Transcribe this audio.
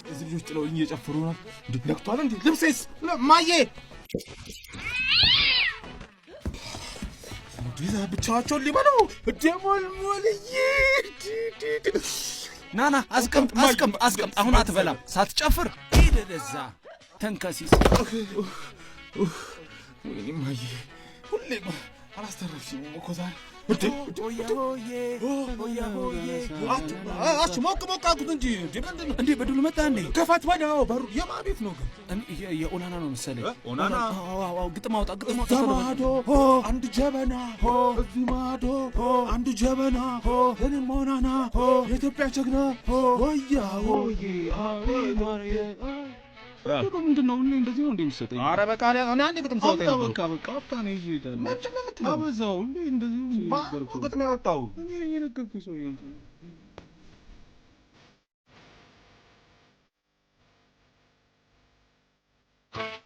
እዚህ ልጆች ጥለውኝ እየጨፈሩ ነው እንዴ ነክቷል እንዴ ልብሴስ ማዬ ዲዛ ብቻቸውን ሊበሉ ደሞልሞልዬ ናና አስቀምጥ አሁን አትበላም ሳትጨፍር ሂድ ለዛ ተንከሲስ ወይኔ ማዬ ሁሌ አላስተረፍሽኝም እኮ ዛሬ አች ሞቅ አልኩት እንጂ እንዴ በዱል መጣ እንዴ ከፋት ባዳው በሩ የማን ቤት ነው ግን የኦናና ነው መሰለኝ ኦናና ግጥም አውጣ ማዶ አንድ ጀበና እዚህ ማዶ አንድ ጀበና እኔም ኦናና የኢትዮጵያ ጀግና ወያ ወዬ ምንድነው እኔ እንደዚህ ነው እንደሚሰጠኝ ኧረ በቃ እኔ አንዴ ግጥም ሰውተኝ በቃ አፍታኔ ይሄዳል መቼም ለምትለው አበዛው እንዴ እንደዚህ ግጥም ያወጣው እኔ የነገርኩህ ሰው